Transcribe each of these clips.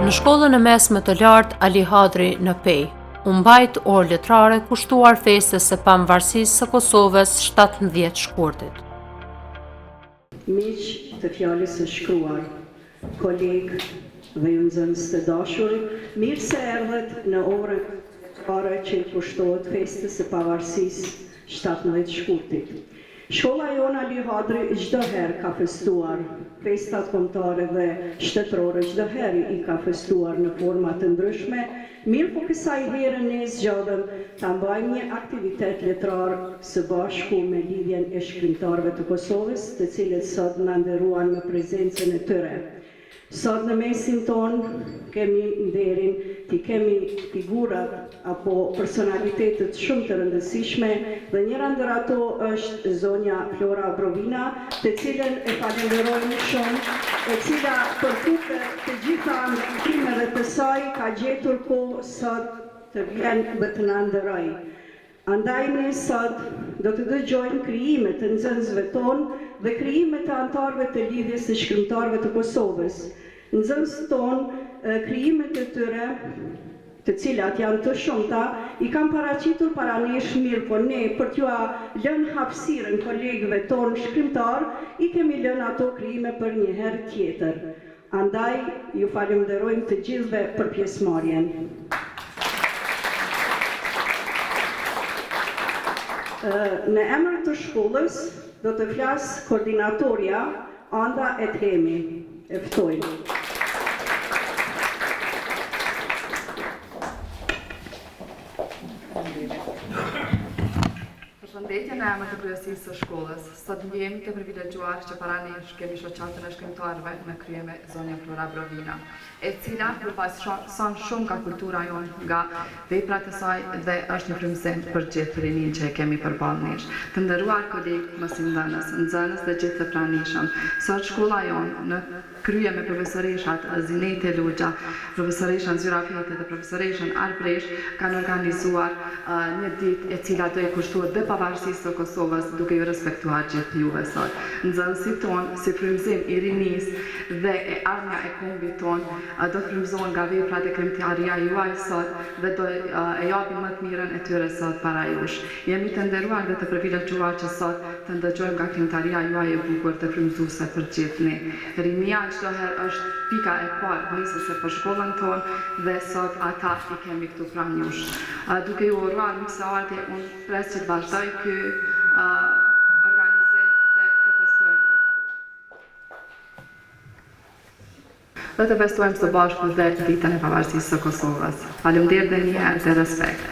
Në shkollën e mesme të lartë Ali Hadri në Pej, u mbajt orë letrare kushtuar festës së pavarësisë së Kosovës 17 shkurtit. Miq të fjalës së shkruar, kolegë dhe ju nxënës të dashur, mirë se erdhët në orën letrare që i kushtohet festës së pavarësisë 17 shkurtit. Shkolla jona Ali Hadri çdo herë ka festuar festat kombëtare dhe shtetërore, çdo herë i ka festuar në forma të ndryshme, mirë po kësaj herë ne zgjodhëm ta mbajmë një aktivitet letrar së bashku me lidhjen e shkrimtarëve të Kosovës, të cilët sot na nderuan me prezencën e tyre. Sot në mesin ton kemi nderin të kemi figurat apo personalitetet shumë të rëndësishme dhe njëra ndër ato është zonja Flora Brovina, të cilën e falenderojmë shumë, e cila përkupë të gjitha ndikimeve të saj ka gjetur kohë sot të vjen të na nderojë. Andaj ne sot do të dëgjojmë krijimet të nxënësve tonë dhe krijimet të anëtarëve të lidhjes së shkrimtarëve të Kosovës. Nxënësit tonë, krijimet e tyre, të cilat janë të shumta, i kanë paraqitur para nesh mirë, po ne për t'ju lënë hapësirën kolegëve tonë shkrimtar, i kemi lënë ato krijime për një herë tjetër. Andaj ju falenderojmë të gjithëve për pjesëmarrjen. Në emër të shkollës do të flas koordinatorja Anda Ethemi. E ftojmë. Përshëndetje në emër të kryesisë së shkollës. Sot jemi të privilegjuar që para nesh kemi shoqatën e shkrimtarëve me kryeme zonja Flora Brovina, e cila përfaqëson shumë nga kultura jonë, nga veprat e saj dhe është një frymëzim për gjithë rinin që e kemi përballë nesh. Të nderuar kolegë mësimdhënës, nxënës dhe gjithë të pranishëm, sot shkolla jonë në krye me profesoreshat Zinete Luxha, profesoreshën Zyra Fete dhe profesoreshën Arbresh kanë organizuar një ditë e cila do i kushtohet dhe pavarësisë së Kosovës, duke ju respektuar gjithë juve sot. Nxënësit tonë, si frymëzim i rinisë dhe e ardhmja e kombit tonë, do të frymëzohen nga veprat e kriminaria juaj sot dhe do e japin më të mirën e tyre sot para jush. Jemi të nderuar dhe të privilegjuar që sot të ndëgjojmë nga kriminaria juaj e bukur të frymëzuese për gjithë ne. Rinia çdo herë është pika e parë nisëse për shkollën tonë dhe sot ata i kemi këtu pranë jush. Duke ju uruar miq së ardhi, unë pres që të vazhdoj ky organizim dhe të festojmë. Dhe të festojmë së bashku dhe ditën e pavarësisë së Kosovës. Faleminderit dhe një herë dhe respekt.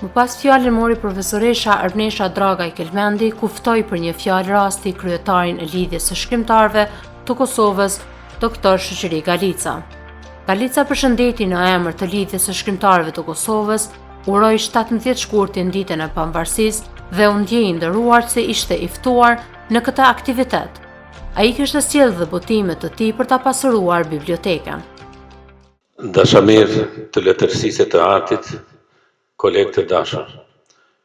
Më pas fjalën mori profesoresha Arbnesha Dragaj Kelmendi, ku ftoi për një fjalë rasti kryetarin e lidhjes së shkrimtarëve të Kosovës, doktor Shoqëri Galica. Galica përshëndeti në emër të lidhjes së shkrimtarëve të Kosovës, uroi 17 shkurtin ditën e pavarësisë dhe u ndjei i nderuar se ishte i ftuar në këtë aktivitet. Ai kishte sjellë dhe botime të tij për ta pasuruar bibliotekën. Dashamir të letërsisë të artit, kolegë të dashur,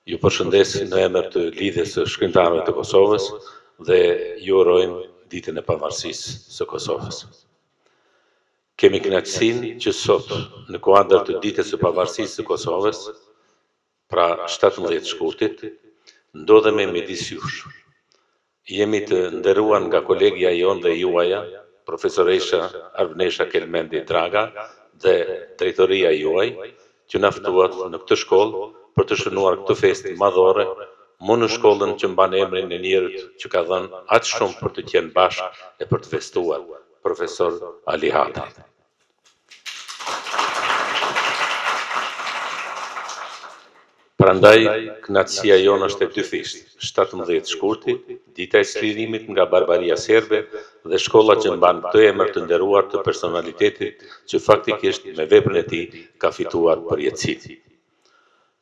ju përshëndes në emër të lidhjes së shkrimtarëve të Kosovës dhe ju urojmë ditën e pavarësisë së Kosovës. Kemi kënaqësinë që sot, në kuadër të ditës së pavarësisë së Kosovës, pra 17 shkurtit, ndodhemi midis jush. Jemi të nderuar nga kolegja jonë dhe juaja, profesoresha Arbnesha Kelmendi Draga dhe drejtoria juaj, që na ftuat në këtë shkollë për të shënuar këtë festë madhore, më në shkollën që mban emrin e njerit që ka dhënë aq shumë për të qenë bashkë e për të festuar, profesor Ali Hadri. Prandaj, kënaqësia jonë është e dyfishtë. 17 shkurti, dita e çlirimit nga barbaria serbe dhe shkolla që mban këtë emër të nderuar të personalitetit që faktikisht me veprën e tij ka fituar përjetësi.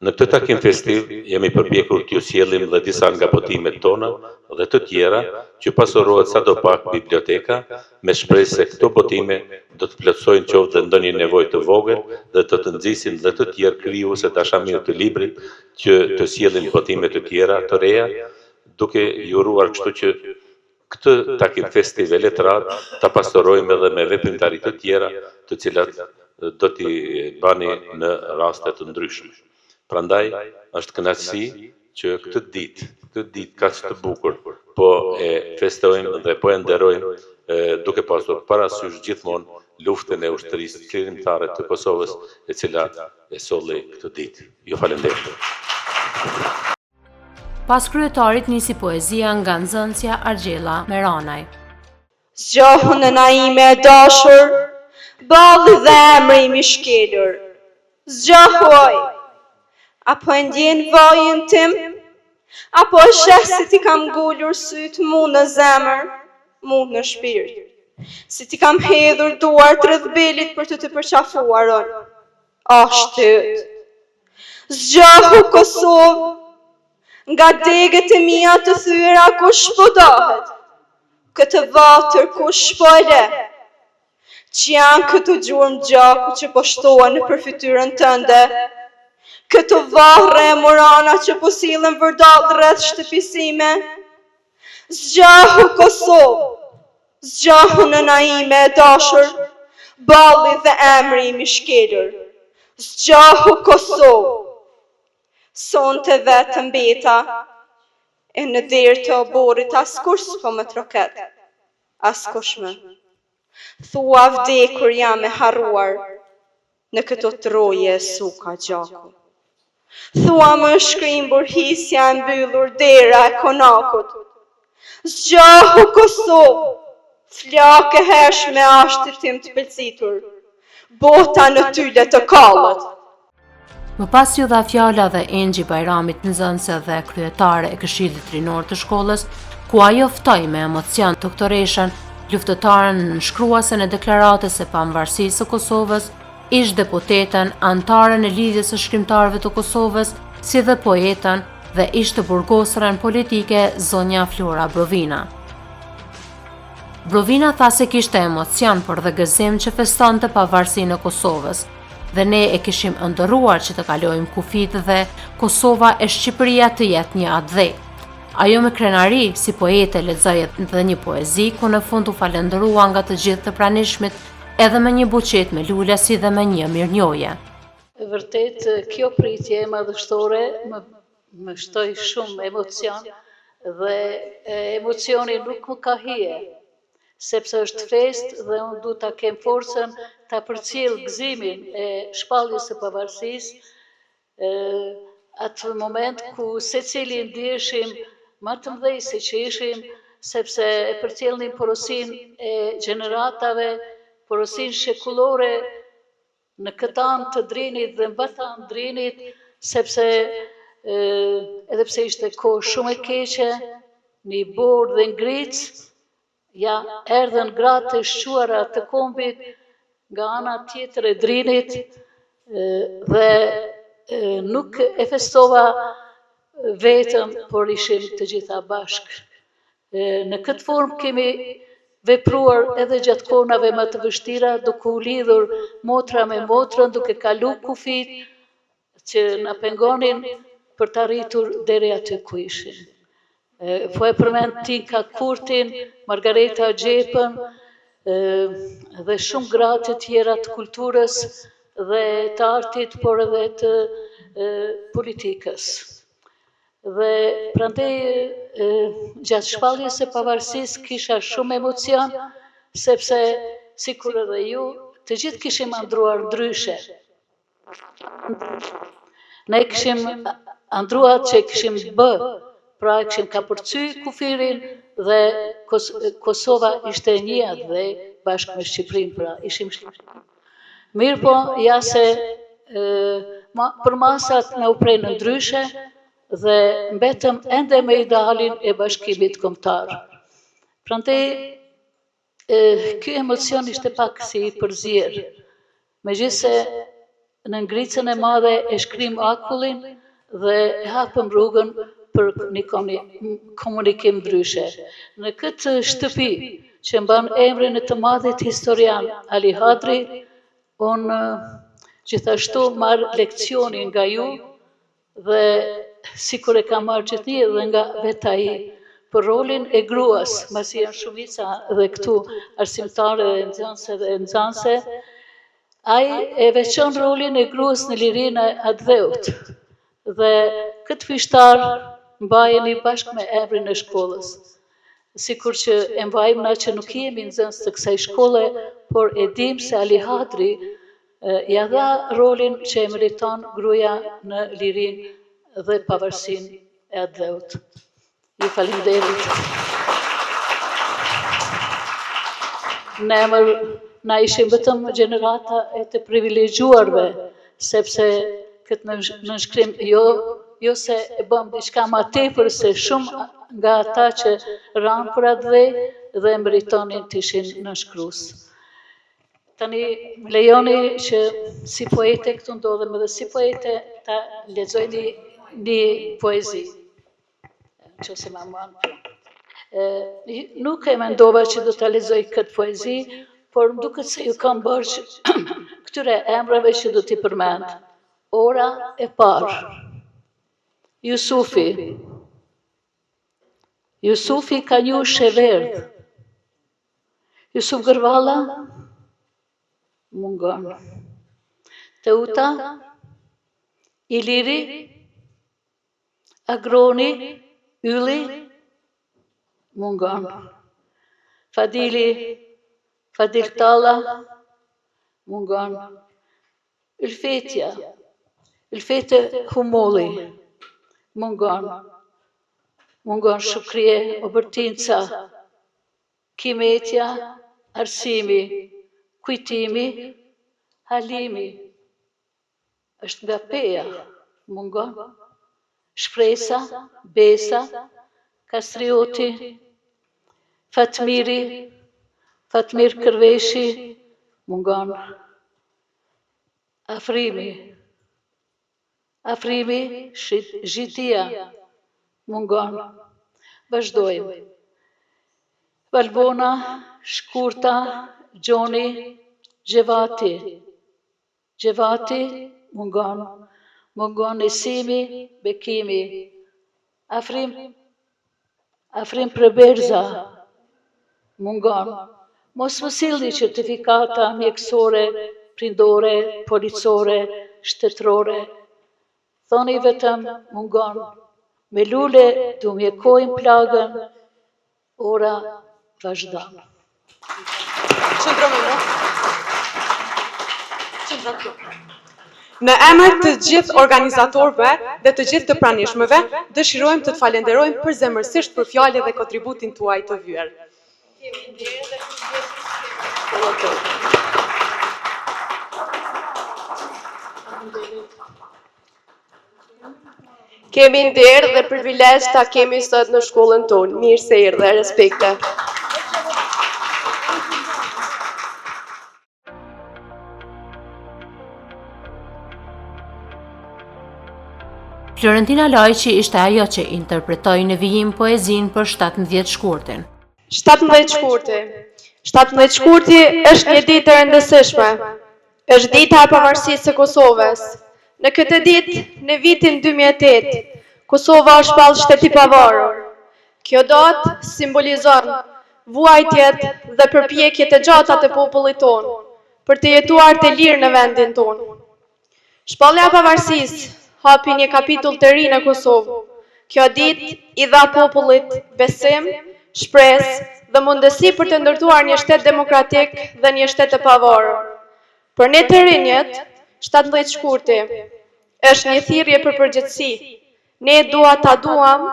Në këtë takim festiv jemi përpjekur t'ju sjellim dhe disa nga botimet tona dhe të tjera që pasurohet sadopak biblioteka, me shpresë se këto botime do të plotësojnë qoftë dhe ndonjë nevojë të vogël dhe të nxisin dhe të tjerë krijuese dashamirë të librit që të sjellin botime të tjera të reja, duke ju uruar kështu që këtë takim festive letrat ta pastorojmë edhe me veprimtari të tjera, të cilat do t'i bani në raste të ndryshme. Prandaj është kënaqësi që këtë ditë kaq të bukur, po e festojmë dhe po e nderojmë duke pasur parasysh gjithmonë luftën e ushtrisë çlirimtare të Kosovës, e cila e solli këtë ditë. Ju falenderoj. Pas kryetarit nisi poezia nga nxënësja Argjella Meranaj. Zgjohën e naime e dashur, balli dhe emri im i shkelur. Zgjohoj, apo e ndjen vajin tim, apo e sheh si ti kam ngullur syt mu në zemër, mu në shpirt. Si ti kam hedhur duart rreth belit për të përqafuar unë. Shtyt. Zgjohu Kosovë, nga degët e mia të thyera kush po dohet, këtë vatër kush po e le, që janë këtë gjurmë gjaku që po shtohen në përfytyrën tënde, këtë varre e morana që po sillen vërdall rreth shtëpisime. Zgjohu Kosovë, zgjohu në naime e dashur, balli dhe emri im i shkelur. Zgjohu Kosovë, sonte vetë mbeta, e në derë të oborit askush s'po më troket, askush më. Thua vdekur jam e harruar, në këto troje e suka gjaku. Thua më shkrimbur hisja e mbyllur dera e konakut. Zgjohu Kosovë, flakë e hershme ashtit tim të pëlcitur, bota në tyle të kallët. Më pas ju dha fjala dhe Engji Bajramit, nxënëse dhe kryetare e Këshillit Rinor të shkollës, ku ajo ftoi me emocion doktoreshën, luftëtaren nënshkruase në deklaratës së pavarësisë së Kosovës, ish deputetën, antaren e Lidhjes së Shkrimtarëve të Kosovës, si dhe poetën dhe ish të burgosërën politike zonja Flora Brovina. Brovina tha se kishte emocion për dhe gëzim që festonte pavarësinë e Kosovës, dhe ne e kishim ëndërruar që të kalojmë kufit dhe Kosova e Shqipëria të jetë një atë. Ajo me krenari, si poete, lexoi dhe një poezi, ku në fund u falendërua nga të gjithë të pranishmit, edhe me një buqet me lule si dhe me një mirënjohje. Vërtet, kjo pritje madhështore më shtoi shumë emocion dhe emocioni nuk më ka hije, sepse është fest dhe unë du ta kem forcën ta përcjell gëzimin e shpalljes së pavarësisë, atë moment ku secili ndjeshim më të mëdhej se që ishim, sepse e përcjellnin porosinë e gjeneratave, porosinë shekullore në këtë anë të Drinit dhe mbat anë Drinit, sepse edhe pse ishte kohë shumë e keqe, një borë dhe ngric, ja erdhen gratë e shquara të kombit nga ana tjetër e Drinit dhe nuk e festova vetëm, por ishim të gjitha bashkë. Në këtë formë kemi vepruar edhe gjatë kohëve më të vështira, duke u lidhur motra me motrën, duke kalu kufit që na pengonin për të arritur deri aty ku ishim. Po e përmend Tinka Kurtin, Margareta Gjepën dhe shumë gratë të tjera të kulturës dhe të artit, por edhe të politikës. Dhe prandaj gjatë shpalljes së pavarësisë kisha shumë emocion, sepse sikur edhe ju, të gjithë kishim andruar ndryshe. Ne kishim andruar që kishim bë, pra kishim ka përcy kufirin dhe Kosova ishte një dhe bashkë me Shqipërinë, pra ishim Shqipërinë. Mirë po, ja se për masat në u prenë ndryshe dhe mbetëm ende me idealin e bashkimit kombëtar. Prandaj, ky emocion ishte pak si përzier. Megjithse në ngricën e madhe e shkrim akullin dhe e hapëm rrugën për një komunikim ndryshe. Në këtë shtëpi që mban emrin e të madhit historian Ali Hadri, unë gjithashtu marr leksionin nga ju dhe sikur e kam marrë gjithnjë dhe nga vetë ai, për rolin e gruas, masi janë shumica dhe këtu arsimtare dhe nxënëse, ai e veçon rolin e gruas në lirinë e atdheut. Dhe këtë fishtar mbajeni bashkë me emrin e shkollës. Sikur që e mbajmë na që nuk jemi nxënës të kësaj shkolle, por e dim se Ali Hadri ja dha rolin që e meriton gruaja në lirinë dhe pavarësinë e atdheut. Ju faleminderit. Në emër na ishim vetëm gjenerata e të privilegjuarve, sepse këtë nënshkrim jo se e bëm diçka ma tepër se shumë nga ata që ranë për atë dhe meritonin të ishin nënshkrues. Tani më lejoni që si poete këtu ndodhem edhe si poete ta lexoj një poezi. Nëse më mban. Nuk e mendova që do ta lexoj këtë poezi, por më duket se ju kam bërë këtyre emrave që do t'i përmend. Ora e parë. Jusufi ka një ushqe verdh. Jusuf Gërvalla mungon. Teuta, Iliri, Agroni, Ylli mungon. Fadil Talla mungon. Ylfete Humolli mungon. Mungon Shukrie Obertinca, Kimetja, Arsimi, Kujtimi, Halimi, është nga Peja, mungon. Shpresa, Besa, Kastrioti, Fatmir Kërveshi, mungon. Afrimi, Zhitia, mungon. Vazhdojmë. Valbona, Shkurta, Gjoni, Gjevati, mungon. Mungon Nesimi, Bekimi. Afrim Preberza, mungon. Mos më sillni certifikata mjekësore, prindore, policore, shtetërore. Thoni vetëm mungon. Me lule du mjekojmë plagën, ora vazhdon. Në emër të gjithë organizatorëve dhe të gjithë të pranishmëve, dëshirojmë të të falenderojmë përzemërsisht për fjalët dhe kontributin tuaj të vyer. Kemi nder dhe privilegj ta kemi sot në shkollën tonë. Mirë se erdhe, respekte. Florentina Lajqi ishte ajo që interpretoi në vijim poezinë për 17 shkurtin. 17 shkurti. 17 shkurti është një ditë e rëndësishme. Është dita e pavarësisë së Kosovës. Në këtë ditë, në vitin 2008, Kosova është ballë shteti pavarur. Kjo datë simbolizon vuajtjet dhe përpjekjet e gjata të popullit tonë për të jetuar të lirë në vendin tonë. Shpallja e pavarësisë hapi një kapitull të ri në Kosovë. Kjo ditë i dha popullit besim, shpresë dhe mundësi për të ndërtuar një shtet demokratik dhe një shtet të pavarur. Për ne të rinjët, 17 shkurti është një thirrje për përgjegjësi. Ne dua ta duam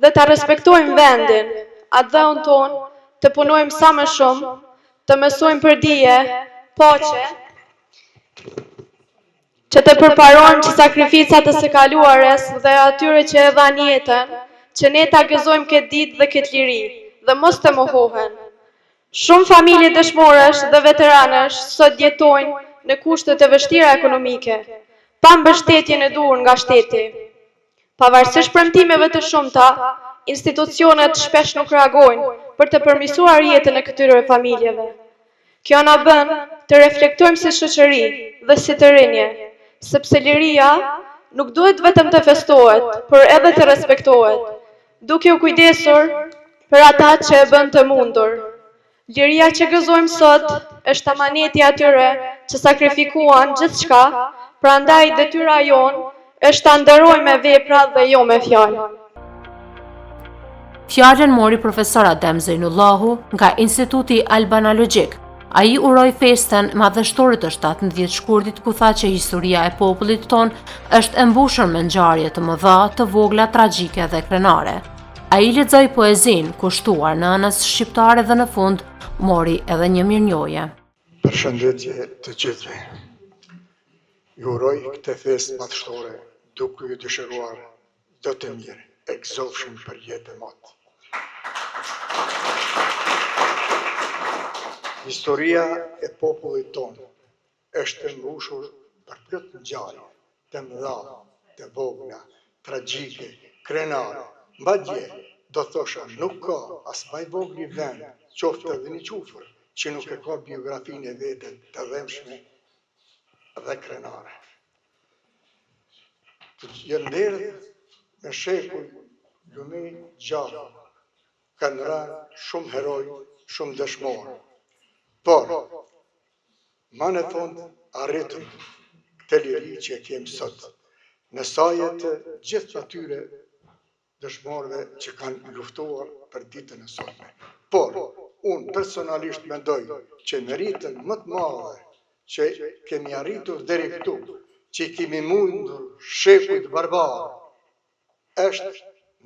dhe ta respektojmë vendin, atdheun ton, të punojmë sa më shumë, të mësojmë për dije, paqe, që të përparojmë që sakrificat të së kaluares dhe atyre që e dhan jetën, që ne ta gëzojmë këtë ditë dhe këtë liri, dhe mos të mohohen. Shumë familje dëshmorësh dhe veteranësh sot jetojnë në kushte të vështira ekonomike, pa mbështetje në dur nga shteti. Pavarësisht premtimeve të shumta, institucionet shpesh nuk reagojnë për të përmirësuar jetën e këtyre familjeve. Kjo na bën të reflektojmë si shoqëri dhe si të rinje, sepse liria nuk duhet vetëm të festohet, por edhe të respektohet, duke u kujdesur për ata që e bën të mundur. Liria që gëzojmë sot është amaneti atyre që sakrifikuan gjithçka, prandaj detyra jonë është ta nderojmë me vepra dhe jo me fjalë. Fjalën mori profesor Adem Zejnullahu nga Instituti Albanalogjik. Ai uroi festën madhështore të 17 shkurtit ku tha që historia e popullit ton është e mbushur me ngjarje të mëdha, të vogla, tragjike dhe krenare. Ai lexoi poezinë kushtuar nënës shqiptare dhe në fund mori edhe një mirënjohje. Përshëndetje të gjithëve. Ju uroj këtë festë madhështore duke ju dëshiruar do të mirë, e gëzofshëm për jetë e motë. Historia e popullit tonë është e mbushur për plot ngjarje të mëdha, të vogla, tragjike, krenare. Madje do thosha nuk ka as më i vogël vend, qoftë edhe një qufër, që nuk e ka biografinë e vete të dhëmshme dhe krenare. Të gjenderet me shekuj lume gjatë, kanë rënë shumë heroj, shumë dëshmorë. Por, ma në fund arritëm këtë liri që e kemë sot, në sajet gjithë atyre dëshmorëve që kanë luftuar për ditën e sotme. Por, unë personalisht mendoj që meritën më të madhe që kemi arritur deri këtu, që kemi mundur shekujt barbarë, është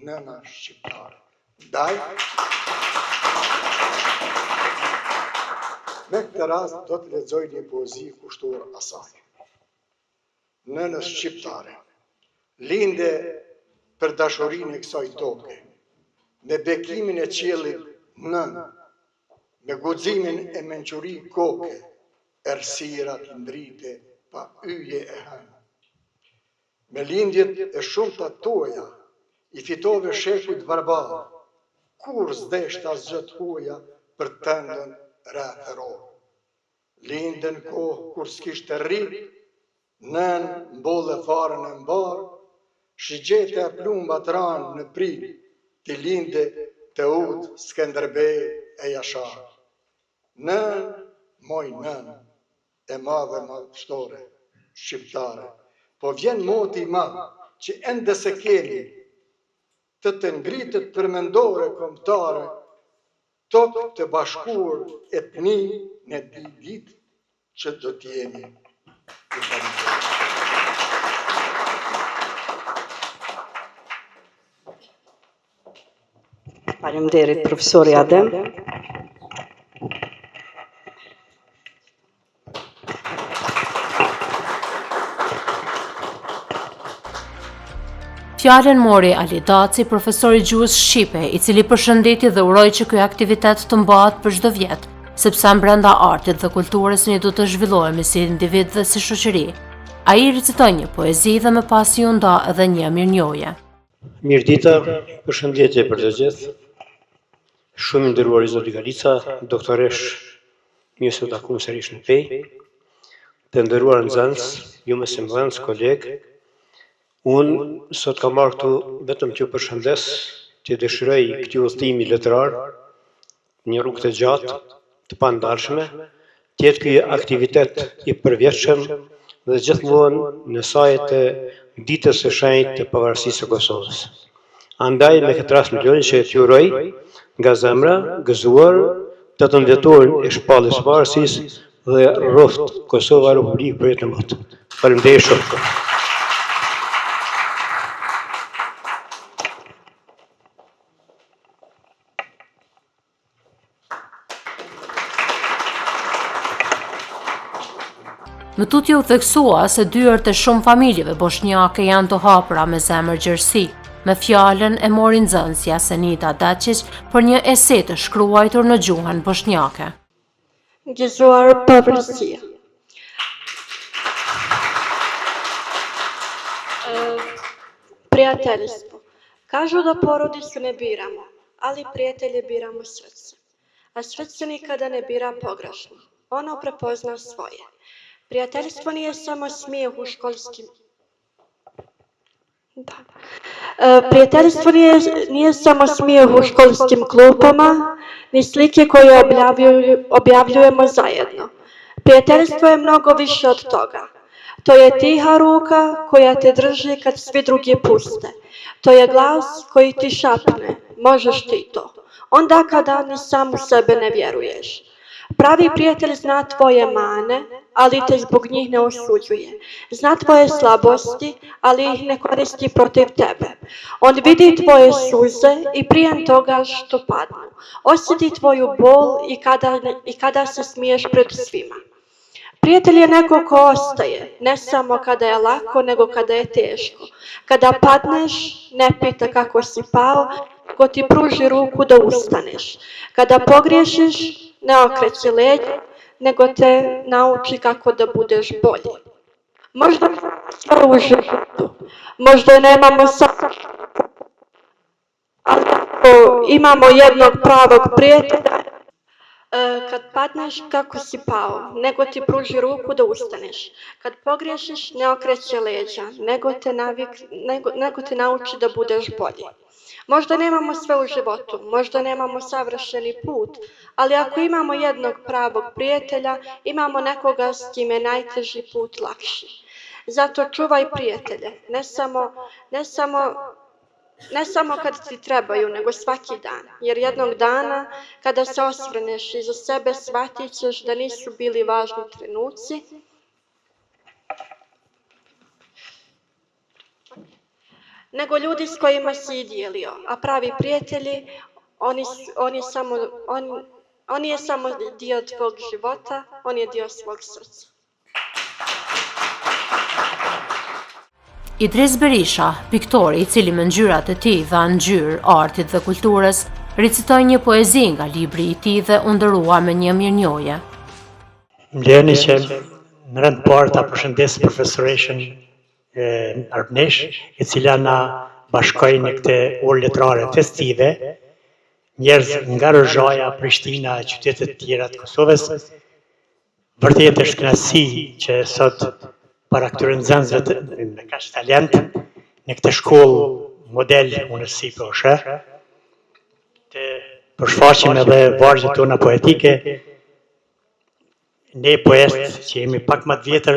nëna shqiptare. Ndaj, me këtë rast do të lexoj një poezi kushtuar asaj. Nënës shqiptare, linde për dashurinë e kësaj toke, me bekimin e qiellit nën, me guximin e mençuri koke, ersirat ndrite pa yje e hënë. Me lindjet e shumta tuaja, i fitove shekujt barbarë, kur s'desht asgjë të huaja për tëndën rretheror. Lindën kohë kur s'kishte rrit, nën mbolle farën e mbar, shigjete e plumbat ranë në prit, ti linde të ut Skënderbej e Jashar. Nën, moj nën, e madhe madhështore, shqiptare, po vjen moti i madh që ende se kemi, të ngritet përmendore kombëtare, tokë të bashkuar etni në ditë që do t'jemi. Faleminderit profesori Adem. Fjalën mori Ali Daci, profesori gjuhës shqipe, i cili përshëndeti dhe uroi që ky aktivitet të mbahet për çdo vit, sepse brenda artit dhe kulturës ne do të zhvillohemi si individ dhe si shoqëri. Ai recitoi një poezi dhe më pas iu nda edhe një mirënjohje. Mirëdita, përshëndetje për të gjithë. Shumë nderuar zoti Galica, doktoresh, mirë se u takuam sërish në Pej. Të nderuar nxënës, ju më semblance kolegë. Unë sot kam marrë këtu vetëm t'ju përshëndes, t'ju dëshiroj këtij udhëtimi letrar, një rrugë të gjatë, të pandarshme, t'jetë ky aktivitet i përvjetshëm dhe gjithmonë në sajet e ditës së shenjtë të pavarësisë së Kosovës. Andaj me këtë rast milioni që t'ju uroj nga zemra, gëzuar, 18 dhjetorin e shpalljes së pavarësisë dhe rroft Kosova Republikë për jetë më të. Faleminderit shumë. Më tutje u theksua se dyert e shumë familjeve bosnjake janë të hapura me zemër gjerësi, me fjalën e mori nxënësja Senita Dacić për një ese të shkruar në gjuhën bosnjake. Gëzuar pavarësia. Prijateljstvo. Kažu da porodicu ne biramo, ali prijatelje biramo srce. A srce nikada ne bira pogrešno. Ono prepozna svoje. Prijateljstvo nije samo smijeh u školskim... Da. Prijateljstvo nije samo smijeh u školskim klupama, ni slike koje objavljujemo zajedno. Prijateljstvo je mnogo više od toga. To je tiha ruka koja te drži kad svi drugi puste. To je glas koji ti šapne, možeš ti to. Onda kada ni sam u sebe ne vjeruješ. Pravi prijatelj zna tvoje mane, ali te zbog njih ne osuđuje. Zna tvoje slabosti, ali ih ne koristi protiv tebe. On vidi tvoje suze i prije toga što padnu. Osjeti tvoju bol i kada se smiješ pred svima. Prijatelj je neko ko ostaje, ne samo kada je lako, nego kada je teško. Kada padneš, ne pita kako si pao, nego ti pruži ruku da ustaneš. Kada pogriješiš, ne okreće leđa, nego te nauči kako da budeš bolji. Možda sve u životu, možda nemamo sad, ali ako imamo jednog pravog prijatelja, kad padneš, kako si pao, nego ti pruži ruku da ustaneš. Kad pogriješiš, ne okreće leđa, nego te nauči da budeš bolji. Možda nemamo sve u životu, možda nemamo savršeni put, ali ako imamo jednog pravog prijatelja, imamo nekoga s kim je najteži put lakši. Zato čuvaj prijatelje, ne samo kad ti trebaju, nego svaki dan. Jer jednog dana, kada se osvrneš iza sebe, shvatit ćeš da nisu bili važni trenuci, nego ljudi s kojima si dijelio. A pravi prijatelji, on je samo dio tvog života, on je dio svog srca. Idris Berisha, piktori I cili me ngjyrat e tij dha ngjyrë artit dhe kulturës, recitoi një poezi nga libri I tij dhe u ndërua me një mirënjohje. Mleni që në rënd parë ta përshëndes profesoreshën Arbnesh, e cila na bashkoi në këtë orë letrare festive, njerëz nga Rozhaja, Prishtina, qytetet tjera të Kosovës. Vërtet është kënaqësi që sot para këtyre nxënësve me kaq talent në këtë shkollë model Universi Proshe, të përshfaqim edhe vargjet tona poetike. Ne poetë që jemi pak më të vjetër,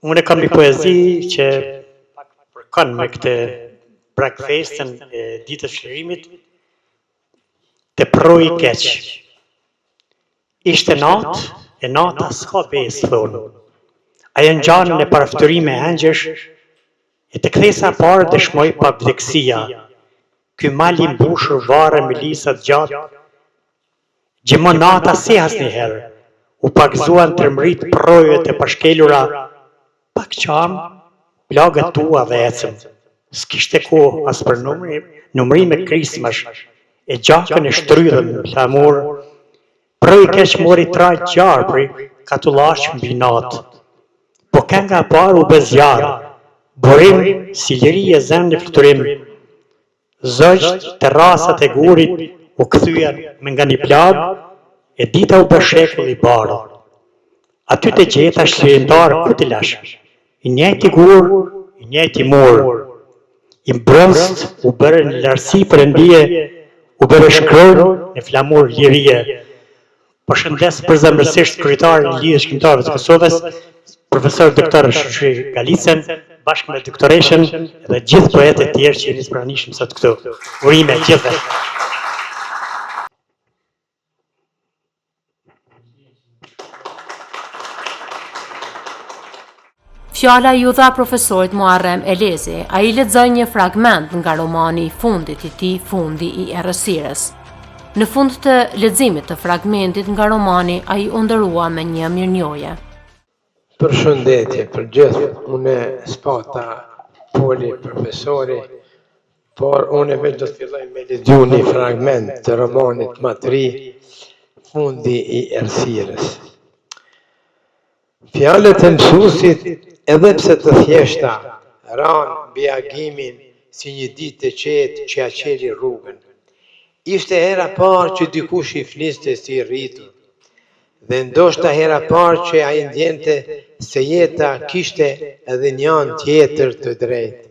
unë kam një poezi që pak përkon me këtë breakfastën e ditës shërimit, të proi keq. Ishte natë, e nata s'ka besë thonë. Ajo ngjanën e paraftërime angjësh, e të kthesa parë dëshmoj pa vdekësia. Ky mal I mbushur varre me lisat gjatë, gjemon nata si asnjëherë, u pagzuan tërmrit projet e pashkelura, pak qam, plagët tua dhe ecëm. S'kishte kohë as për numrime krismash, e gjakën e shtrydhën në flamur, proj keq mori trajt gjarpri, katullash mbi natë. Po kënga parë u bezjarë, burim si liri e zënë në fluturim. Zogj terrasat e gurit u kthyen me nga një plagë, e dita u bë shekull I bardhë. Aty të gjeta shlirimtar ku t'i lash. I njëjti gur, I njëjti mur. I mbrëmst u bërë në lartësi perëndie, u bërë shkronj në flamur lirie. Përshëndes përzemërsisht kryetarin I Lidhjes Shkrimtarëve të Kosovës, profesor doktor Shoqëri Galicën, bashkë me doktoreshën dhe gjithë poetët e tjerë që jeni të pranishëm sot këtu. Urime gjithëve. Fjala ju dha profesorit Muharrem Elezi, ai lexoi një fragment nga romani I fundit I tij, Fundi I errësirës. Në fund të leximit të fragmentit nga romani, ai u ndërua me një mirënjohje. Përshëndetje për gjithë, unë spata poli profesori, por unë vetë do të filloj me lexu një fragment të romanit më të ri, Fundi I errësirës. Fjalët e mësuesit, edhe pse të thjeshta, ranë mbi agimin si një ditë e qetë që ja qeli rrugën. Ishte hera parë që dikush I fliste si I rritur. Dhe ndoshta hera parë që ai ndjente se jeta kishte edhe një anë tjetër të drejtë.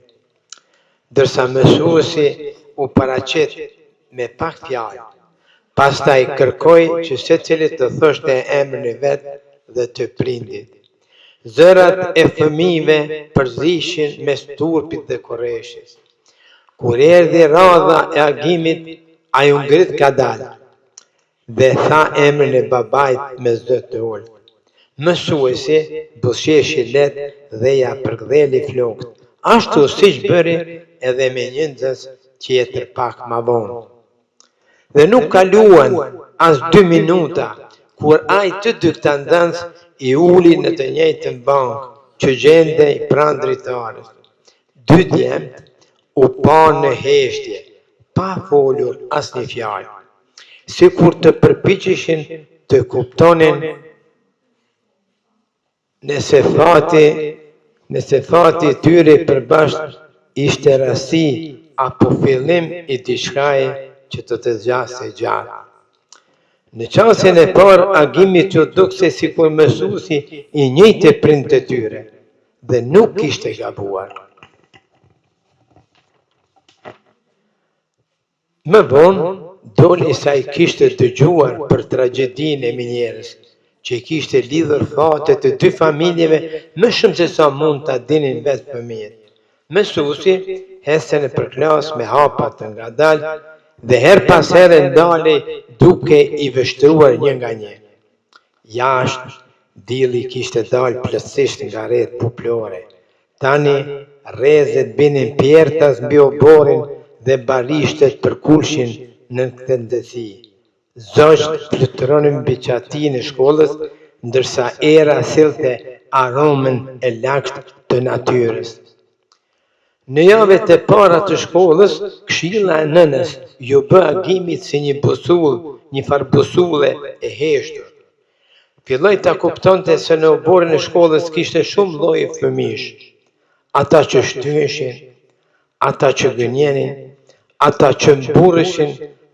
Dërsa mësuesi u paraqet me pak fjalë, pastaj kërkoi që secili të thoshte emrin e vet dhe të prindit. Zërat e fëmijëve përzishin mes turpit dhe korreshjes. Kur erdhi radha e agimit, ai u ngrit kadal dhe tha emrin e babait me zë të ulët. Mësuesi buzëqeshi lehtë dhe ja përktheli flokët, ashtu siç bëri edhe me një nxënës tjetër pak më vonë. Dhe nuk kaluan as 2 minuta, kur ai të dy këta nxënës i uli në të njëjtën bankë që gjendej pranë dritares. Dy djemt u pa në heshtje, pa folur asnjë fjalë, sikur të përpiqeshin të kuptonin nëse fati i tyre përbashkët ishte rasti apo fillim i diçkaje që të zgjasë gjatë. Në çastin e parë, agimi që dukse sikur mësuesi i njëjtë prind të tyre dhe nuk kishte gabuar. Më vonë, doli sa i kishte dëgjuar për tragjedinë e minjerës, që i kishte lidhur fatet të 2 familjeve më shumë se sa mund ta dinin vetë fëmijët. Mësuesi hese nëpër klasë me hapa të ngadalë dhe her pas here ndalej duke i vështruar një nga një. Jashtë, dielli kishte dalë plotësisht nga rreth puplore. Tani rrezet binin pjertas mbi oborin dhe barishtet përkulshin në këtë ndësi. Zogjt fluturonin mbi qatinë e shkollës, ndërsa era sillte aromën e lagët të natyrës. Në javët e para të shkollës, këshilla e nënës ju bë agimit si një busull, një farë busulle e heshtur. Filloi ta kuptonte se në oborin e shkollës kishte shumë lloje fëmijësh, ata që shtyheshin, ata që gënjenin, ata që mburreshin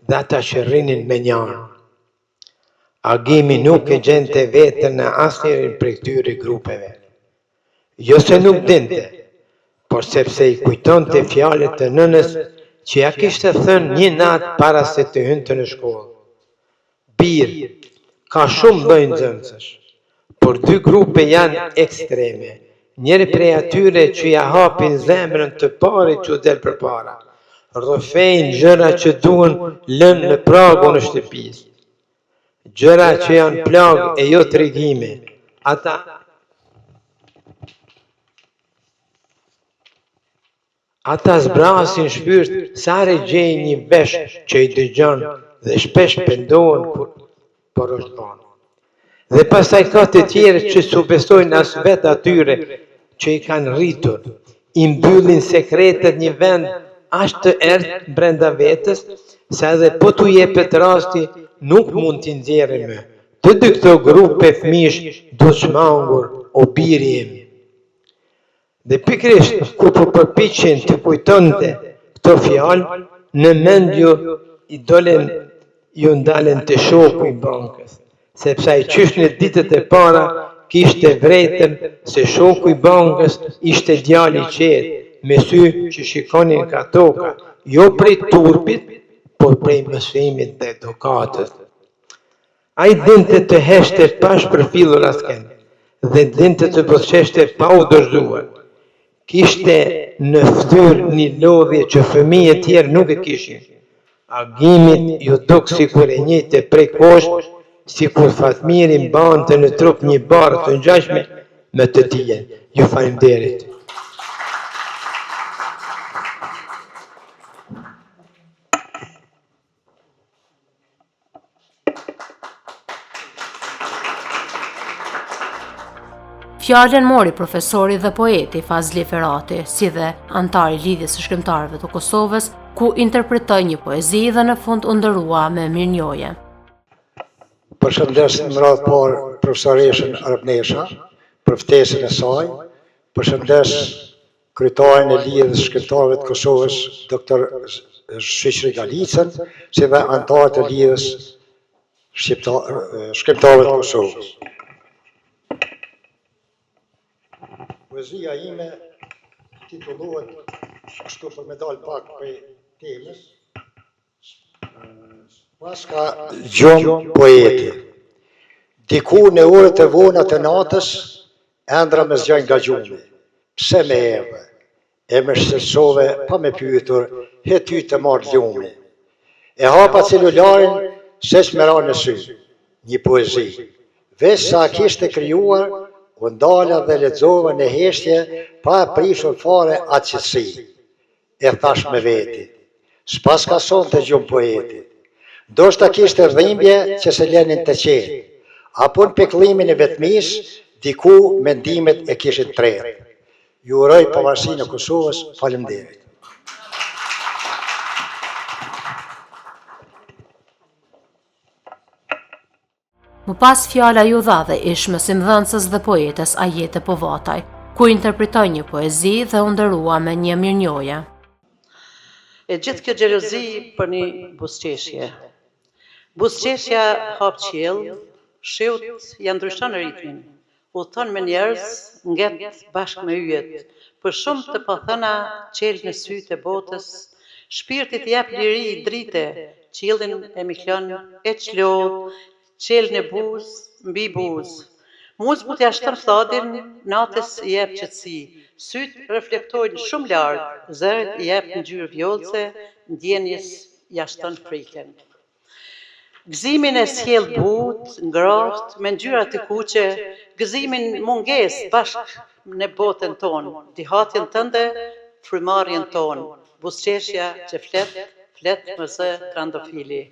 dhe ata që rrinin me njarë. Agimi nuk e gjente vetën në asnjërin prej këtyre grupeve. Jo se nuk dinte, por sepse i kujtonte fjalët të nënës që ja kishte thënë një natë para se të hynte në shkollë. Birë, ka shumë lloj nxënësësh, por 2 grupe janë ekstreme. Njëri prej atyre që ja hapin zemrën të parit që del përpara, rrëfejnë gjëra që duhen lënë në pragun e shtëpisë. Gjëra që janë plagë e jo tregime. Ata zbrasin shpirt sa re gjejnë një vesh që i dëgjon dhe shpesh pendohen por është vonë. Dhe pastaj ka të tjerë që subestojnë as vetë atyre që i kanë rritur, i mbyllin sekretet një vend aq të errët brenda vetës, sa edhe po t'u jepet rasti nuk mund t'i nxjerrin më. Të dy këto grupe fëmijësh do shmangur o biri im. Dhe pikërisht kur po përpiqen të kujtonte këto fjalë, në mendje ju ndalen të shoku i bankës, sepse ai qysh në ditët e para kishte vretën se shoku i bankës ishte djali i qetë, me sy që shikonin ka toka, jo prej turpit, por prej mësimit dhe edukatës. Ai dinte të heshte pa shpërfillur askënd, dhe dinte të buzëqeshte pa u dorëzuar. Kishte në fytyrë një lodhje që fëmijët tjerë nuk e kishin. Agimit ju duk sikur e njëjtë prej koshtë, sikur Fatmiri mbante në trup një barë të ngjashme me të dijen. Ju faleminderit. Fjalën mori profesori dhe poeti Fazli Ferati, si dhe antari i Lidhjes së Shkrimtarëve të Kosovës, ku interpretoi një poezi dhe në fund u ndërua me mirënjohje. Përshëndes në radhë parë profesoreshën Arabnesha për ftesën e saj, përshëndes kryetarin e Lidhjes së Shkrimtarëve të Kosovës, doktor Shoqëri Galicën, si dhe antarët e Lidhjes shkrimtarëve të Kosovës. Poezia ime titullohet, kështu për me dalë pak për temës, Paska gjumë poeti. Diku në orët e vona të natës, ëndra me zgjajnë nga gjumi. Pse me erdhe? E më shqetësove pa me pyetur, he ty të marrë ljumi. E hapa celularin, se s'me ra në sy, një poezi. Veç sa kishte krijuar, u ndala dhe lexova në heshtje, pa e prishur fare atë qetësi. E thash me veti, s'pas ka sonte gjumë poeti. Ndoshta kishte dhimbje që se lenin të qetë, apo në pekllimin e vetmis, diku mendimet e kishin tretë. Ju uroj pavarësinë e Kosovës, faleminderit. Më pas fjala ju dha dhe ish mësimdhënësës dhe poetës Ajete Povataj, ku interpretoi një poezi dhe u ndërua me një mirënjohje. E gjithë kjo xhelozi për një buzëqeshje. Buzëqeshja hap qiell, shiut ja ndryshon ritmin, udhton me njerëz, nget bashkë me yjet, për shumë të pathëna qel në sytë e botës, shpirtit jep liri drite, qiellin e miklon e çlodh, qel në buzë, mbi buzë. Muzbut ja shton thadin, natës i jep qetësi, syt reflektojnë shumë larg, zërit i jep ngjyrë vjollce, ndjenjes ja shton frikën. Gëzimin e sjell but, ngrohtë, me ngjyra të kuqe, gëzimin munges bashk në botën tonë, dihatjen tënde, frymarrjen tonë, buzëqeshja që flet më zë trandafili.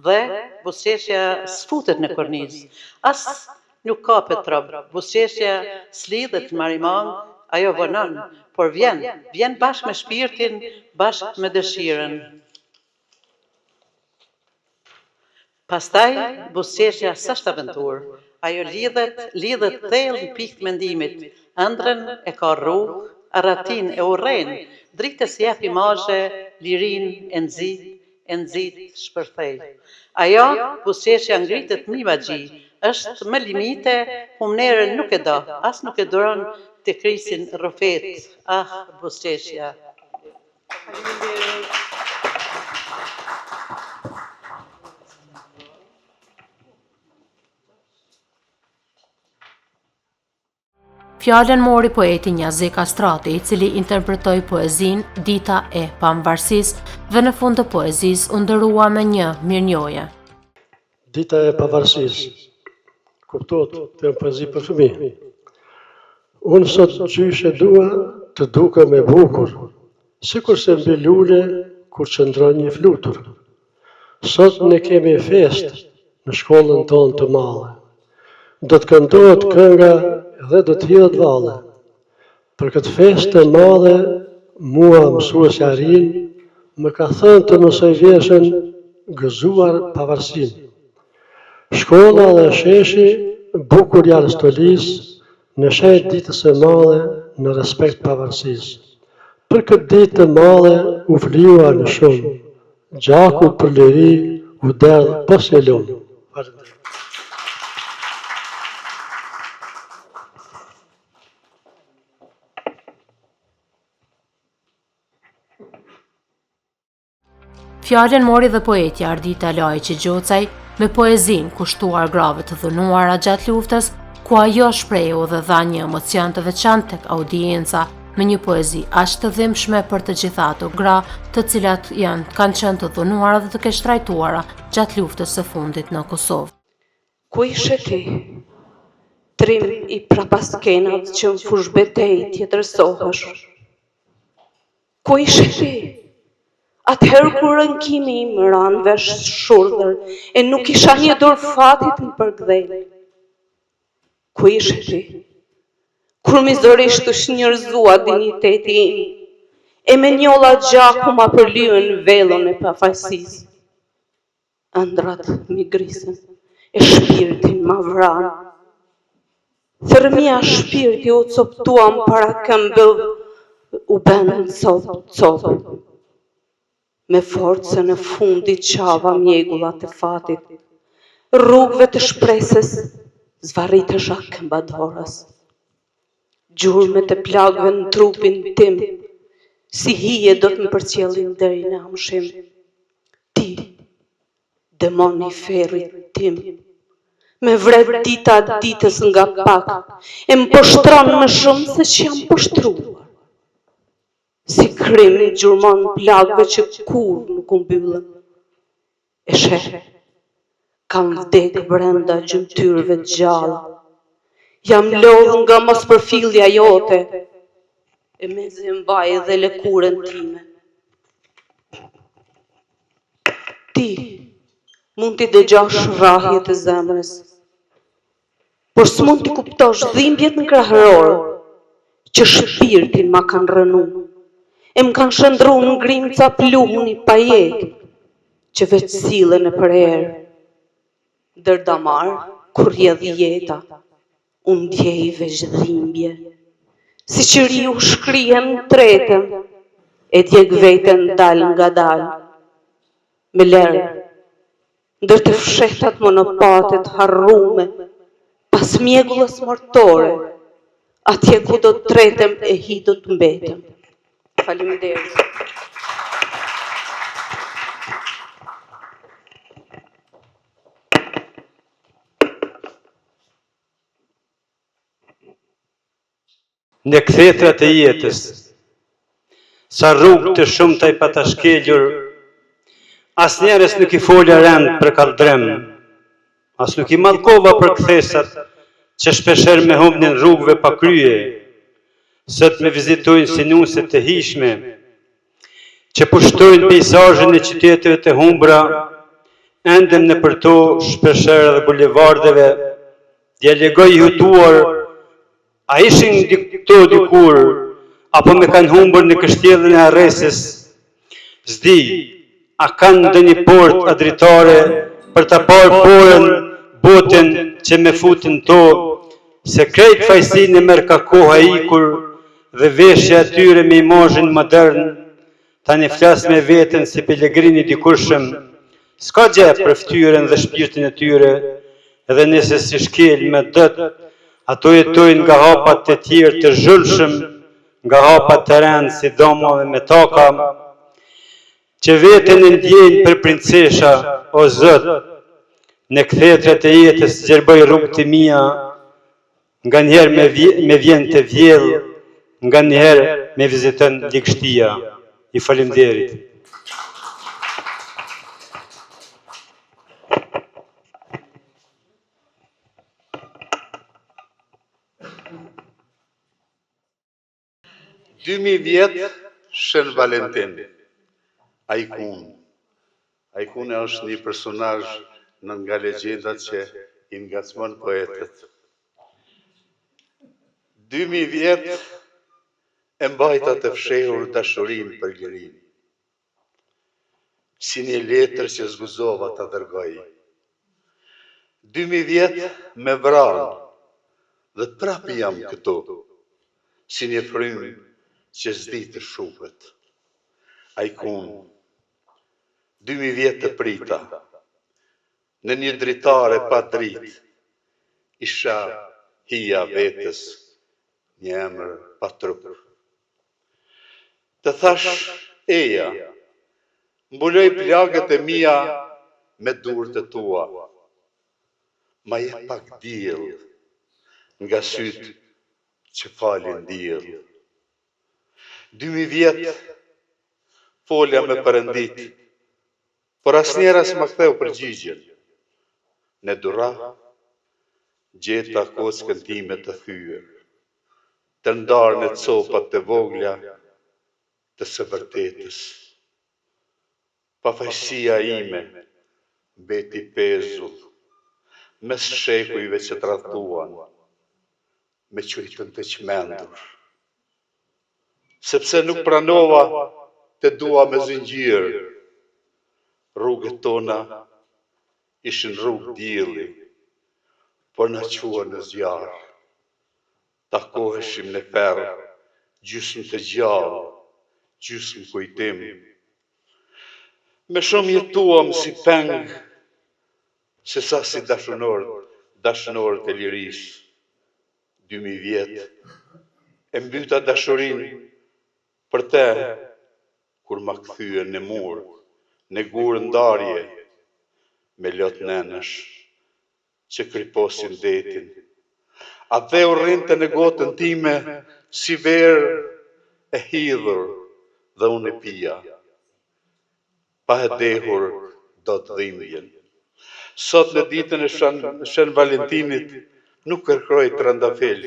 Dhe buzëqeshja s'futet në kornizë, as nuk kapet trop, buzëqeshja s'lidhet marimang, ajo vonon, por vjen bashkë me shpirtin, bashkë me dëshirën. Pastaj, buzëqeshja s'është aventurë, ajo lidhet thellë në pikë të mendimit, ëndrrën e ka rrugë, arratin e urren, dritës jep imazhe, lirin e nxit shpërthej. Ajo, buzëqeshja ngritet mi magji, është me limite, humnerën nuk e do, as nuk e duron të krisin rrofet, buzëqeshja. Fjalën mori poeti Njazi Kastrati, i cili interpretoi poezinë Dita e Pavarësisë dhe në fund të poezisë u ndërua me një mirënjohje. Dita e Pavarësisë kuptohet të poezi për fëmijë. Unë sot qyshe dua të duke me bukur, sikur se mbi lule kur qëndron një flutur. Sot ne kemi fest në shkollën tonë të madhe. Do të këndohet kënga dhe do të hidhet valle. Për këtë festë të madhe, mua mësuesja Arin më ka thënë të mos e vjeshen gëzuar pavarësinë. Shkolla dhe sheshi bukur janë stolis në shet ditës së madhe në respekt pavarësisë. Për këtë ditë të madhe u vliua në shumë, gjaku për liri u derdh pas e lumë. Fjalën mori dhe poetja Ardita Lajçi Gjocaj me poezinë kushtuar grave të dhunuara gjatë luftës, ku ajo shprehu dhe dha një emocion të veçantë tek audienca me një poezi aq të dhimbshme për të gjitha ato gra të cilat kanë qenë të dhunuara dhe të keshtrajtuara gjatë luftës së fundit në Kosovë. Ku ishe ti? Trim i prapaskenat që në fushbetej tjetërsohësh. Ku ishe ti? Atëherë kur rënkimi më ranë vesh shurdhër, e nuk isha një dorë fatit në përgdhel. Ku ishe ti? Kur mizërisht të shnjërzua digniteti im, e me njolla gjaku ma përlyën vellën e pafajsisë. Ëndrat mi grisën, e shpirtin ma vranë. Thërmia shpirti u coptuam para këmbëv, u bënë copë. Me forcën e fundit qava mjegullat e fatit, rrugëve të shpresës, zvarritesha këmbadorës. Gjurmet e plagëve në trupin tim, si hije do të më përcjellin deri në amshim. Ti, demoni i ferrit tim, me vret dita ditës nga pak, e më poshtron më shumë se që jam poshtruar. Si krim gjurmon plagëve që kur nuk u mbyllën. E sheh, kam vdek brenda gjymtyrëve të gjalla. Jam lodhur nga mospërfillja jote, e mezi mbaj edhe lëkurën time. Ti mund t'i dëgjosh rrahjet e zemrës, por s'mund t'i kuptosh dhimbjet në krahëror që shpirtin ma kanë rënu, e më kanë shëndru në ngrimca pluhuni pa jetë, që veç sillen e për erë. Dërdamar, kur rjedh jeta, unë ndjej veç dhimbje, si që riu shkrihen në tretën, e djeg veten dal nga dal. Me lërë, ndër të fshehtat monopatet harrume, pas mjegullës mortore, atje ku do të tretem e hi do të mbetem. Faleminderit. Në kthetrat e jetës, sa rrugë të shumta i patashkelur, as njerës nuk i folja rend për kaldrem, as nuk i mallkova për kthesat që shpesher me humnin rrugëve pa krye, sot me vizitojnë sinuset të hishme, që pushtojnë peizazhin e qyteteve të humbra, endem në përto shpesher dhe bulevardeve, dialegoj i hutuar, a ishin këto dikur, apo me kanë humbur në kështjellën e arresis, s'di, a kanë ndonjë port adritare për ta parë porën, botën që me futën to, se krejt fajsin e merr ka koha ikur dhe veshja atyre me imazhin modern, tani flas me veten si pelegrini dikurshëm, s'ka gjë për fytyrën dhe shpirtin e tyre, edhe nëse si shkel me dot, ato jetojnë nga hapat të tjerë të zhurshëm, nga hapat të rënd si dhomave me taka, që veten e ndjejnë për princesha, o Zot, në kthetrat e jetës gjerboj rrugë të mia, nga njerë me vjen të vjell, nga njerë me viziton ligështia. I falemnderit. Dymi vjetë Shën Valentin, Ajkun. Ajkun është një personazh në nga legjendat që i ngacmon poetët. 2000 vjetë e mbajta të fshehur dashurinë për lirin. Si një letër që zguzova të dërgoj. 2000 vjetë me vranë, dhe prapë jam këtu, si një frymë që s'di të shuhet. Ajkun, 2000 vjetë të prita, në një dritare pa dritë, isha hija vetës, një emër pa trup. Të thash, eja, mbuloj plagët e mia me durët e tua, ma je pak diell nga sytë që falin diell. 2000 vjetë folja me Perëndit, por asnjëra s'ma ktheu përgjigjen. Në dura gjeta kockën time të thyer, të ndarë në copat të vogla të së vërtetës. Pafajësia ime mbeti pezull mes shekujve që të rrethuan, me qujtën të qmendur. Sepse nuk pranova të dua me zingjir, rrugët tona ishin rrugë dielli, por na qua në zjarë. Takoheshim në ferë, gjysmë të gjallë, gjysmë kujtim. Me shumë jetuam si peng, se sa si dashnorët e lirisë, 2000 vjetë, e mbyta dashurin për te, kur ma këthyën në murë, në gurë ndarje, me lot nenësh, që kriposin detin. A dhe u rrinte në gotën time, si verë e hidhur, dhe unë e pia. Pa e dehur, do të dhimbjen. Sot në ditën e Shën Valentinit, nuk kërkroj të rëndafel,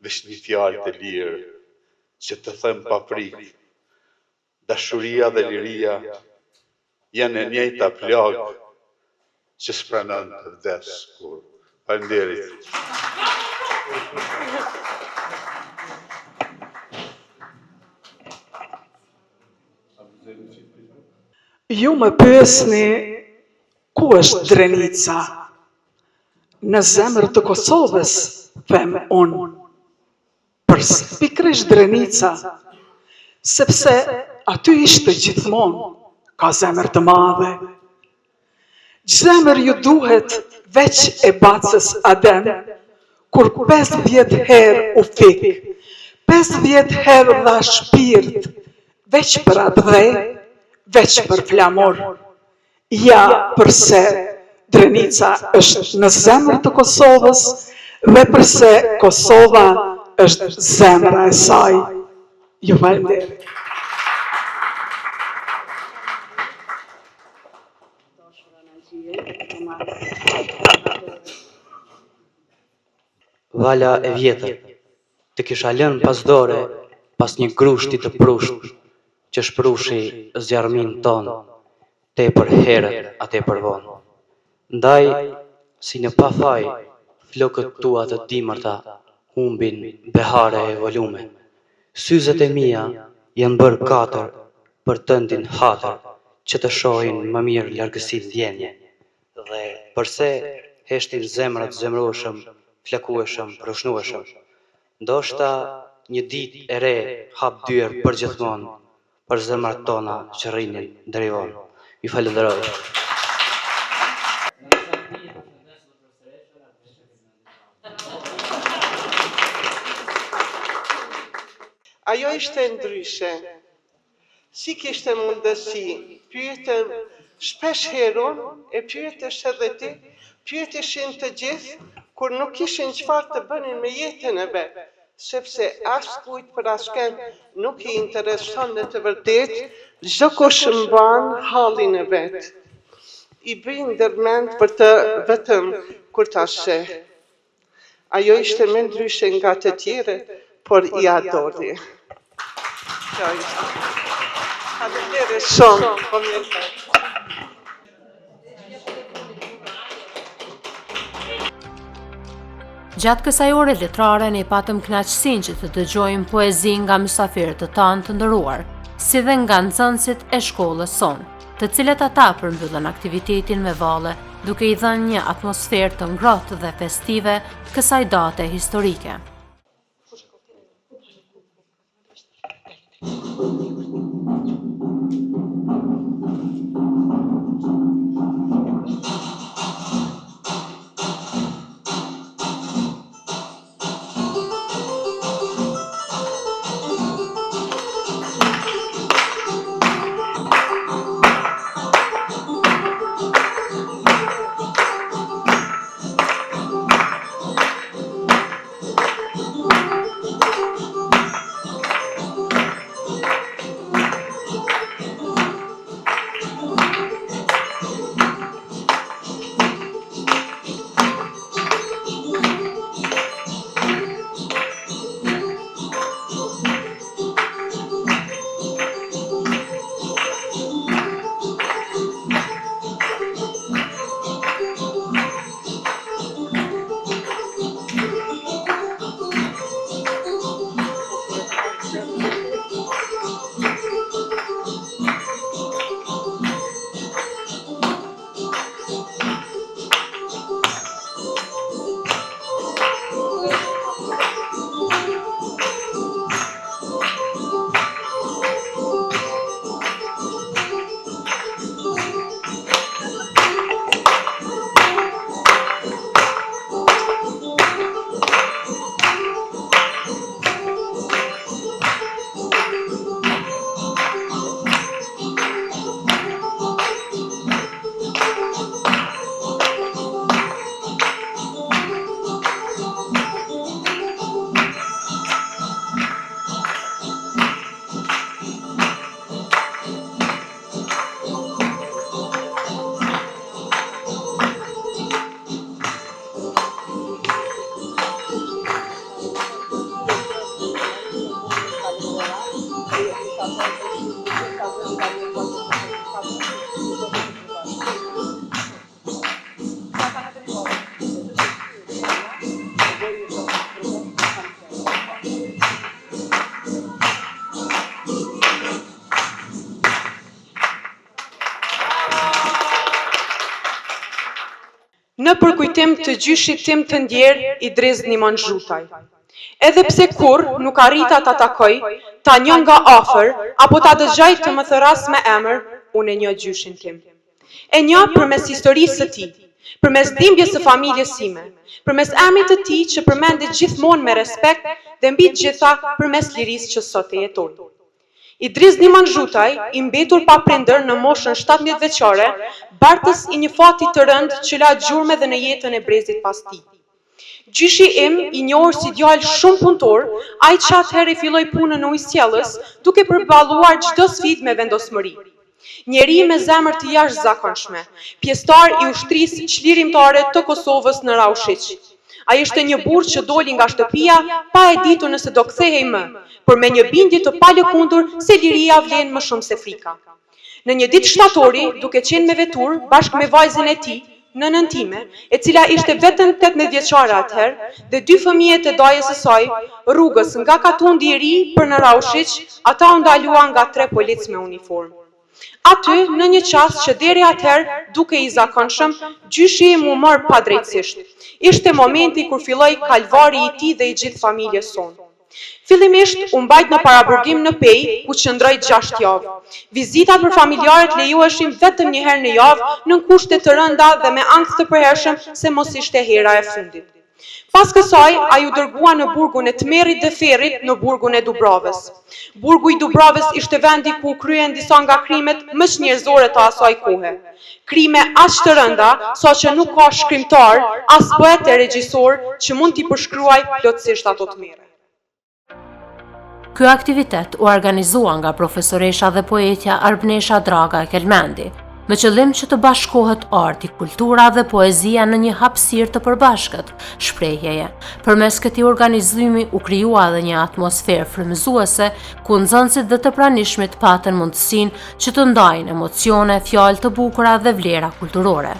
veç një fjalë të lirë, që të them pa frikë. Dashuria dhe liria janë e njëjta plagë që s'pranon të vdes kur. Faleminderit. Ju më pyesni ku është Drenica? Në zemër të Kosovës, them unë. Përse pikërisht Drenica? Sepse aty ishte gjithmonë, ka zemër të madhe. Zemër ju duhet veç e bacës Adem, kur 50 herë u fik, 50 herë dha shpirt, veç për atë dhe, veç për flamur. Ja përse Drenica është në zemër të Kosovës dhe përse Kosova është zemra e saj. Ju falenderoj. Vala e vjetër, të kisha lënë pas dore, pas një grushti të prusht, që shprushi zjarmin tonë, te për herët ate për vonë. Ndaj, si në pa faj, flokët tua të dimërta, humbin behare e volume. Syzet e mia janë bërë 4 për tëndin hatër, që të shohin më mirë largësit djenje. Dhe përse heshtin zemrat zemrueshëm, flakueshëm, proshnueshëm. Ndoshta një ditë e re hap dyer për gjithmonë, për zemrat tona që rrinin deri vonë. Ju falenderoj. Ajo ishte ndryshe. Si kishte mundësi, pyetëm shpesh herën, e pyetësh edhe ti, pyeteshin të gjithë, kur nuk kishin çfarë të bënin me jetën e vet, sepse askujt për asken nuk I intereson në të vërtet, çdo kush mban hallin e vet. I bëjnë ndërmend për të vetëm kur ta sheh. Ajo ishte më ndryshe nga të tjerët, por I adori. Kjo ishte. Faleminderit shumë. Gjatë kësaj ore letrare ne patëm kënaqësinë që të dëgjojmë poezi nga mysafirët të tanë të nderuar, si dhe nga nxënësit e shkollës sonë, të cilët ata përmbyllën aktivitetin me valle, duke I dhënë një atmosferë të ngrohtë dhe festive kësaj date historike. Në përkujtim të gjyshit tim të ndjerë Idris Nimon Zhutaj. Edhe pse kur nuk arrita ta takoj, ta njeh nga afër, apo ta dëgjoj të më thëras me emër, unë e njoh gjyshin tim. E njoh përmes historisë së tij, përmes dhimbjes së familjes sime, përmes emrit të tij që përmendet gjithmonë me respekt dhe mbi të gjitha përmes lirisë që sot e jetoj. Idris Nimon Zhutaj, i mbetur pa prindër në moshën 17 vjeçare, bartës i një fati të rëndë që la gjurme dhe në jetën e brezit pas tij. Gjyshi im, i njohur si djalë shumë punëtor, ai që atëherë filloi punën në ujësjellës, duke përballuar çdo sfidë me vendosmëri. Njeri me zemër të jashtëzakonshme, pjesëtar i ushtrisë çlirimtare të Kosovës në Raushiq. Ai ishte një burrë që doli nga shtëpia pa e ditur nëse do kthehej më, por me një bindje të palëkundur se liria vlen më shumë se frika. Në një ditë shtatori, duke qenë me vetur bashkë me vajzën e tij, nënën time, e cila ishte vetëm 18 vjeçare atëherë, dhe 2 fëmijët e dajës së saj, rrugës nga Katundi i ri për në Raushiq, ata u ndaluan nga 3 policë me uniformë. Aty, në një qast që deri atëherë, duke i zakonshëm, gjyshi im u mor padrejtësisht. Ishte momenti kur filloi kalvari i tij dhe i gjithë familjes sonë. Fillimisht u mbajt në paraburgim në Pej, ku qëndroi 6 javë. Vizitat për familjarët lejoheshin vetëm një herë në javë në kushte të rënda dhe me ankth të përhershëm se mos ishte hera e fundit. Pas kësaj, ai u dërgua në burgun e Tmerrit dhe Ferrit në burgun e Dubravës. Burgu i Dubravës ishte vendi ku u kryen disa nga krimet më njerëzore të asaj kohe. Krime aq të rënda, saqë nuk ka shkrimtar, as poet e regjisor që mund t'i përshkruaj plotësisht ato tmerre. Ky aktivitet u organizua nga profesoresha dhe poetja Arbnesha Draga e Kelmendi, me qëllim që të bashkohet arti, kultura dhe poezia në një hapësirë të përbashkët, shprehjeje. Përmes këtij organizimi u krijua edhe një atmosferë frymëzuese, ku nxënësit dhe të pranishmit patën mundësinë që të ndajnë emocione, fjalë të bukura dhe vlera kulturore,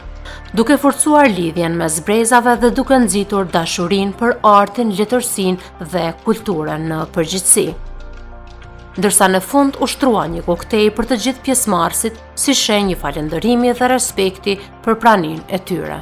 duke forcuar lidhjen mes brezave dhe duke nxitur dashurinë për artin, letërsinë dhe kulturën në përgjithësi. Ndërsa në fund ushtrua një koktej për të gjithë pjesëmarrësit si shenjë falënderimi dhe respekti për praninë e tyre.